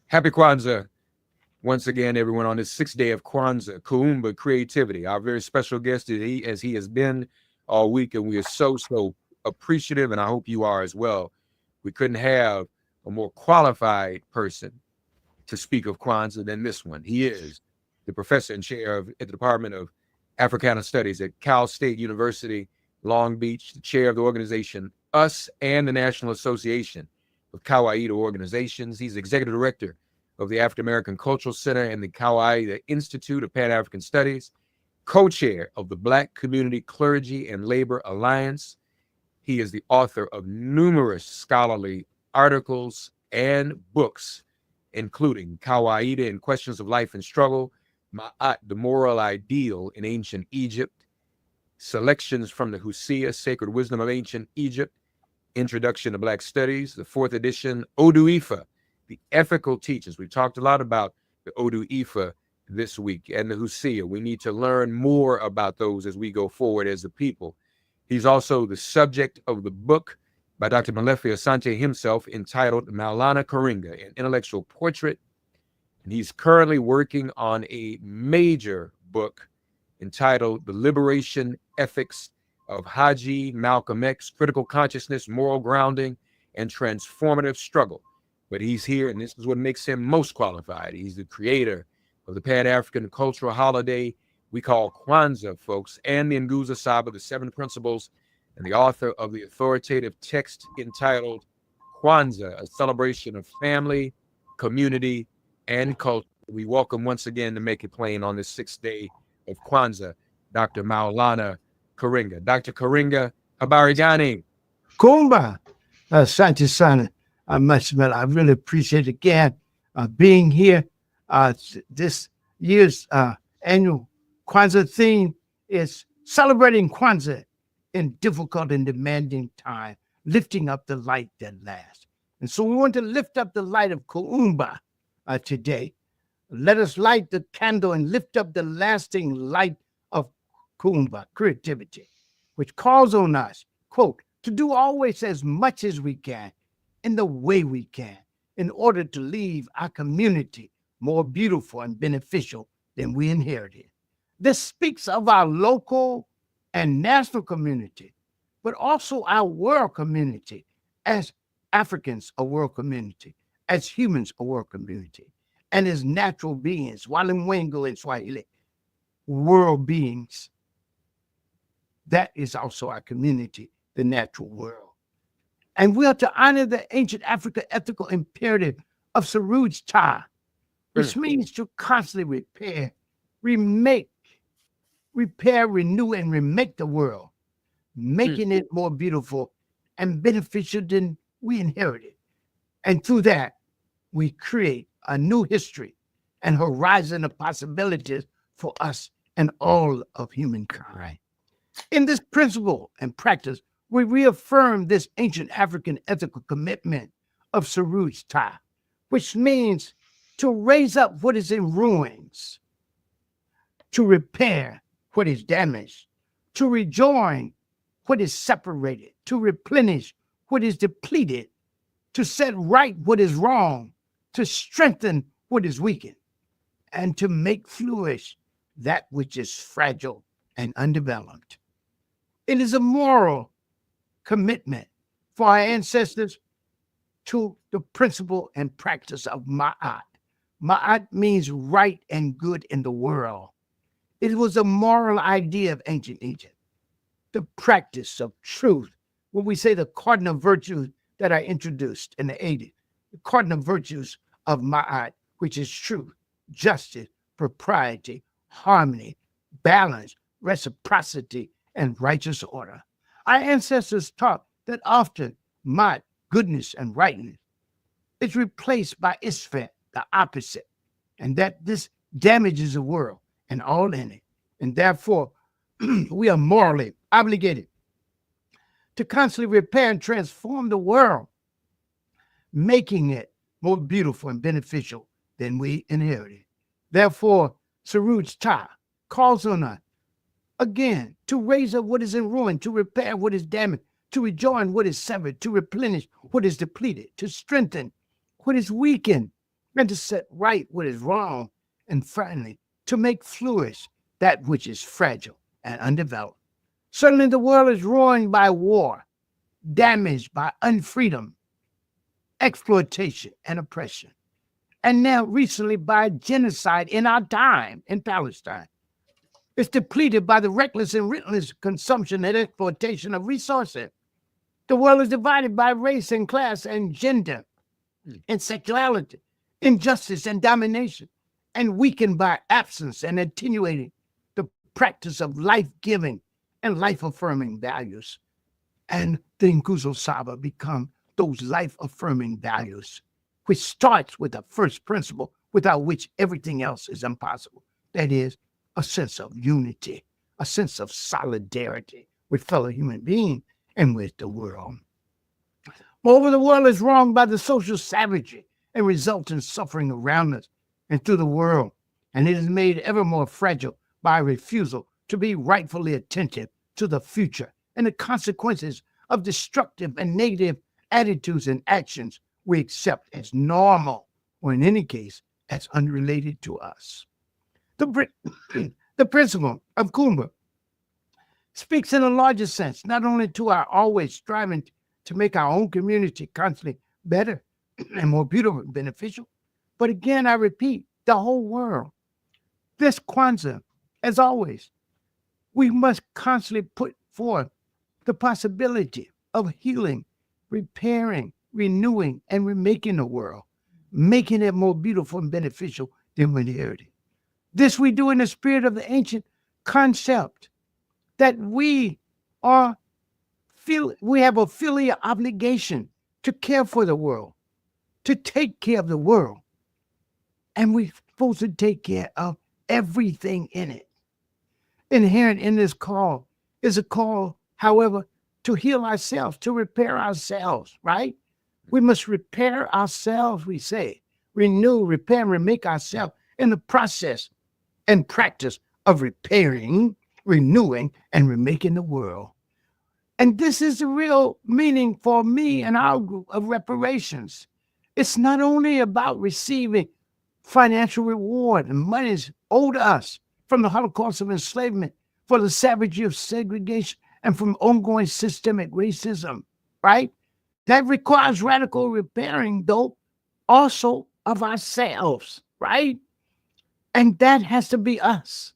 Happy Kwanzaa. Once again, everyone, on this sixth day of Kwanzaa, Kuumba creativity. Our very special guest, as he has been all week, and we are so appreciative, and I hope you are as well. We couldn't have a more qualified person to speak of Kwanzaa than this one. He is the professor and chair at the Department of Africana Studies at Cal State University, Long Beach, the chair of the organization US and the National Association of Kawaida organizations. He's executive director of the African American Cultural Center and the Kawaida Institute of PanAfrican Studies, co-chair of the Black Community Clergy and Labor Alliance. He is the author of numerous scholarly articles and books, including Kawaida and Questions of Life and Struggle, Ma'at, the Moral Ideal in Ancient Egypt, Selections from the Hosea, Sacred Wisdom of Ancient Egypt, Introduction to Black Studies, the fourth edition, Odu Ifa, the Ethical Teachings. We've talked a lot about the Odu Ifa this week and the Hosea. We need to learn more about those as we go forward as a people. He's also the subject of the book by Dr. Molefi Asante himself entitled Maulana Karenga, an intellectual portrait. And he's currently working on a major book entitled The Liberation Ethics of Haji Malcolm X, Critical Consciousness, Moral Grounding, and Transformative Struggle. But he's here, and this is what makes him most qualified. He's the creator of the Pan-African cultural holiday we call Kwanzaa, folks, and the Nguzo Saba, the 7 principles, and the author of the authoritative text entitled Kwanzaa, a celebration of family, community, and culture. We welcome once again to make it plain on this 6th day of Kwanzaa, Dr. Maulana Karenga. Dr. Karenga, habari gani? Kuumba, Asante sana, I really appreciate again being here. This year's annual Kwanzaa theme is celebrating Kwanzaa in difficult and demanding time, lifting up the light that lasts. And so we want to lift up the light of Kuumba today. Let us light the candle and lift up the lasting light of Kuumba, creativity, which calls on us, quote, to do always as much as we can in the way we can in order to leave our community more beautiful and beneficial than we inherited. This speaks of our local and national community, but also our world community as Africans, a world community, as humans, a world community, and as natural beings, Walimwengu in Swahili, world beings. That is also our community, the natural world. And we are to honor the ancient African ethical imperative of Suruj Ta, which means to constantly repair, renew, and remake the world, making it more beautiful and beneficial than we inherited. And through that, we create a new history and horizon of possibilities for us and all of humankind. In this principle and practice, we reaffirm this ancient African ethical commitment of Suruj Ta, which means to raise up what is in ruins, to repair what is damaged, to rejoin what is separated, to replenish what is depleted, to set right what is wrong, to strengthen what is weakened, and to make flourish that which is fragile and undeveloped. It is a moral commitment for our ancestors to the principle and practice of Ma'at. Ma'at means right and good in the world. It was a moral idea of ancient Egypt, the practice of truth. When we say the cardinal virtues that I introduced in the 80s, the cardinal virtues of Ma'at, which is truth, justice, propriety, harmony, balance, reciprocity, and righteous order. Our ancestors taught that often Ma'at, goodness and rightness, is replaced by Isfet, the opposite, and that this damages the world and all in it. And therefore, we are morally obligated to constantly repair and transform the world, making it more beautiful and beneficial than we inherited. Therefore, Suruj Ta calls on us again to raise up what is in ruin, to repair what is damaged, to rejoin what is severed, to replenish what is depleted, to strengthen what is weakened, and to set right what is wrong, and finally, to make flourish that which is fragile and undeveloped. Certainly the world is ruined by war, damaged by unfreedom, exploitation, and oppression, and now recently by genocide in our time in Palestine. It's depleted by the reckless and relentless consumption and exploitation of resources. The world is divided by race and class and gender and sexuality, injustice and domination, and weakened by absence and attenuating the practice of life-giving and life-affirming values. And the Nguzo Saba become those life-affirming values, which starts with the first principle without which everything else is impossible. That is, a sense of unity, a sense of solidarity with fellow human beings and with the world. Moreover, the world is wronged by the social savagery and resultant suffering around us and through the world, and it is made ever more fragile by a refusal to be rightfully attentive to the future and the consequences of destructive and negative attitudes and actions we accept as normal, or in any case, as unrelated to us. The principle of Kuumba speaks in a larger sense, not only to our always striving to make our own community constantly better and more beautiful and beneficial, but again, I repeat, the whole world. This Kwanzaa, as always, we must constantly put forth the possibility of healing, repairing, renewing, and remaking the world, making it more beautiful and beneficial than we inherited. This we do in the spirit of the ancient concept that we have a filial obligation to care for the world, to take care of the world, and we're supposed to take care of everything in it. Inherent in this call is a call, however, to heal ourselves, to repair ourselves, right? We must repair ourselves, we say, renew, repair, and remake ourselves in the process and practice of repairing, renewing, and remaking the world. And this is the real meaning for me and our group of reparations. It's not only about receiving financial reward and monies owed us from the Holocaust of enslavement, for the savagery of segregation, and from ongoing systemic racism, right? That requires radical repairing, though, also of ourselves, right? And that has to be us.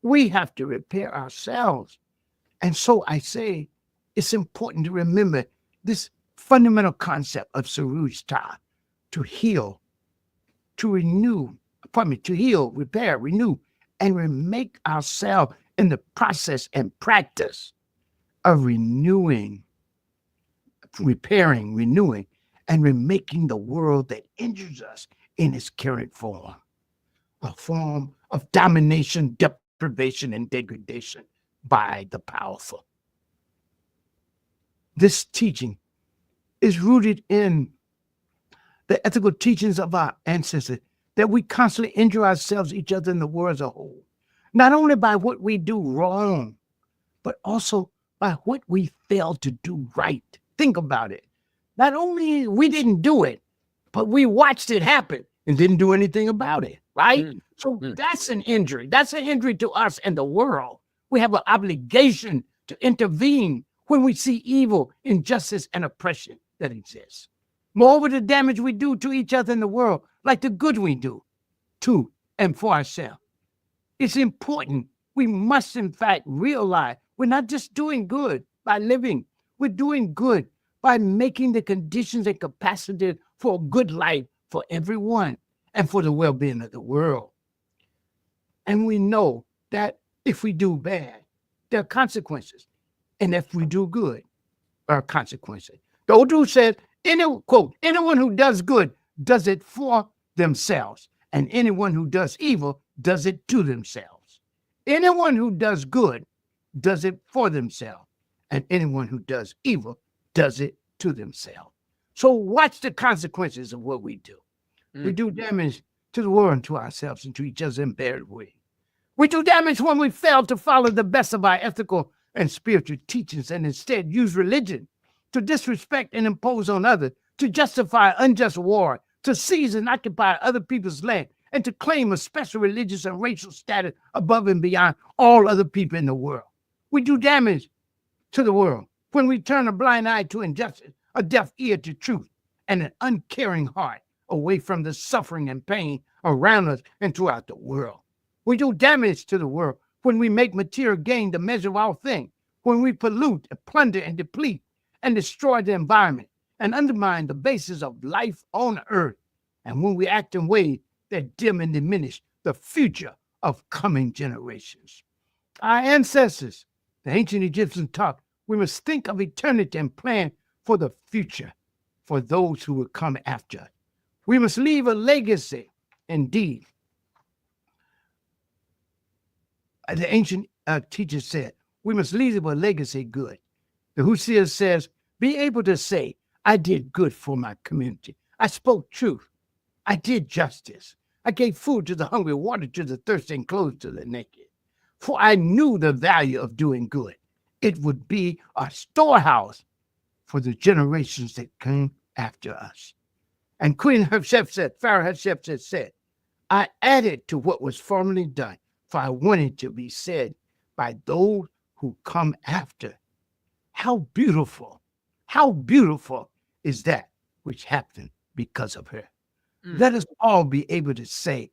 We have to repair ourselves. And so I say it's important to remember this fundamental concept of Suruj Ta, to heal, to heal, repair, renew, and remake ourselves in the process and practice of renewing, repairing, renewing, and remaking the world that injures us in its current form, a form of domination, deprivation, and degradation by the powerful. This teaching is rooted in the ethical teachings of our ancestors, that we constantly injure ourselves, each other, and the world as a whole, not only by what we do wrong, but also by what we fail to do right. Think about it. Not only we didn't do it, but we watched it happen and didn't do anything about it, right? That's an injury. That's an injury to us and the world. We have an obligation to intervene when we see evil, injustice, and oppression that exists. Moreover, the damage we do to each other in the world, like the good we do to and for ourselves. It's important. We must, in fact, realize we're not just doing good by living. We're doing good by making the conditions and capacity for a good life for everyone and for the well-being of the world. And we know that if we do bad, there are consequences. And if we do good, there are consequences. The Odu said, anyone who does good does it for themselves, and anyone who does evil does it to themselves. Anyone who does good does it for themselves, and anyone who does evil does it to themselves. So watch the consequences of what we do. We do damage to the world and to ourselves and to each other in bad ways. We do damage when we fail to follow the best of our ethical and spiritual teachings, and instead use religion to disrespect and impose on others, to justify unjust war, to seize and occupy other people's land, and to claim a special religious and racial status above and beyond all other people in the world. We do damage to the world when we turn a blind eye to injustice, a deaf ear to truth, and an uncaring heart away from the suffering and pain around us and throughout the world. We do damage to the world when we make material gain the measure of our thing, when we pollute, plunder, and deplete, and destroy the environment, and undermine the basis of life on earth, and when we act in ways that dim and diminish the future of coming generations. Our ancestors, the ancient Egyptians, taught we must think of eternity and plan for the future for those who will come after us. We must leave a legacy. Indeed, the ancient teacher said, we must leave a legacy good. The Hussein says, be able to say, I did good for my community. I spoke truth. I did justice. I gave food to the hungry, water to the thirsty, and clothes to the naked. For I knew the value of doing good. It would be a storehouse for the generations that came after us. And Queen Hatshepsut, Pharaoh Hatshepsut said, I added to what was formerly done, for I wanted to be said by those who come after. How beautiful is that which happened because of her. Let us all be able to say,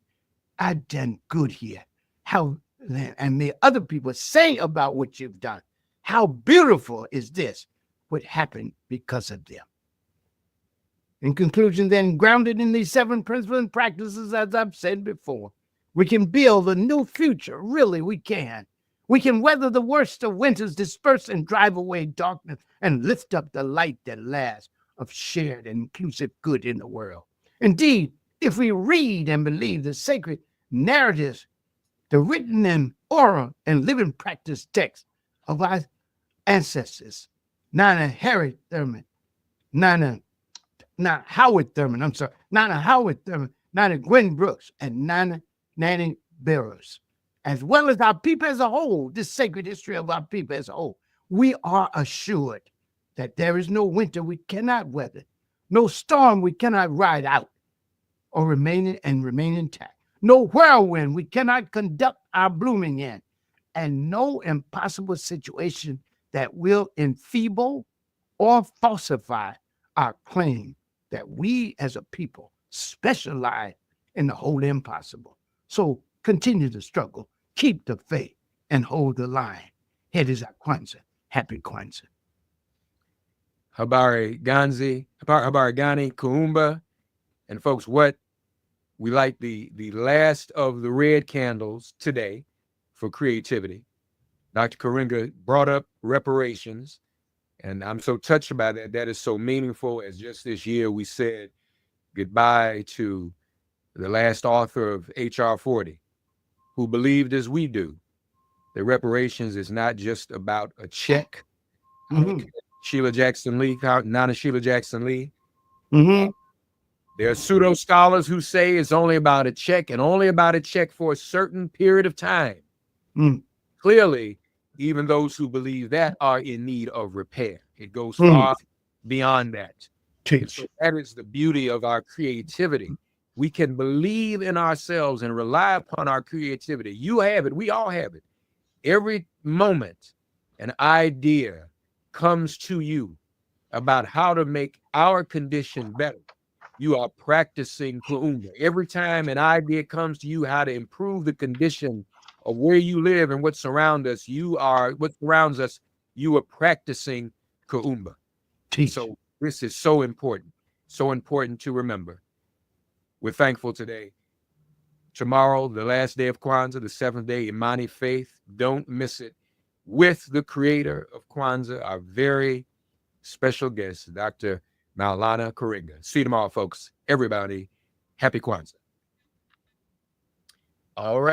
I've done good here. And may other people say about what you've done. How beautiful is this, what happened because of them. In conclusion, then, grounded in these 7 principles and practices, as I've said before, we can build a new future. Really, we can. We can weather the worst of winters, disperse and drive away darkness, and lift up the light that lasts of shared and inclusive good in the world. Indeed, if we read and believe the sacred narratives, the written and oral and living practice texts of our ancestors, Nana Howard Thurman, Nana Gwen Brooks, and Nana Nanny Barrows, as well as our people as a whole, this sacred history of our people as a whole, we are assured that there is no winter we cannot weather, no storm we cannot ride out or remain intact, no whirlwind we cannot conduct our blooming in, and no impossible situation that will enfeeble or falsify our claim that we as a people specialize in the whole impossible. So continue to struggle, keep the faith, and hold the line. It is our Kwanzaa. Happy Kwanzaa. Habari Gani, Kuumba. And folks, what we light the last of the red candles today for creativity. Dr. Karenga brought up reparations, and I'm so touched by that. That is so meaningful, as just this year we said goodbye to the last author of H.R. 40, who believed as we do that reparations is not just about a check. Mm-hmm. Sheila Jackson Lee, Nana Sheila Jackson Lee. Mm-hmm. There are pseudo scholars who say it's only about a check and only about a check for a certain period of time. Mm. Clearly, even those who believe that are in need of repair. It goes far beyond that. So that is the beauty of our creativity. We can believe in ourselves and rely upon our creativity. You have it. We all have it. Every moment, an idea comes to you about how to make our condition better. You are practicing Kuumba. Every time an idea comes to you how to improve the condition of where you live and what surrounds us, you are practicing Kuumba. So this is so important to remember. We're thankful today. Tomorrow, the last day of Kwanzaa, the 7th day, Imani Faith. Don't miss it. With the creator of Kwanzaa, our very special guest, Dr. Maulana Karenga. See you tomorrow, folks. Everybody, happy Kwanzaa. All right.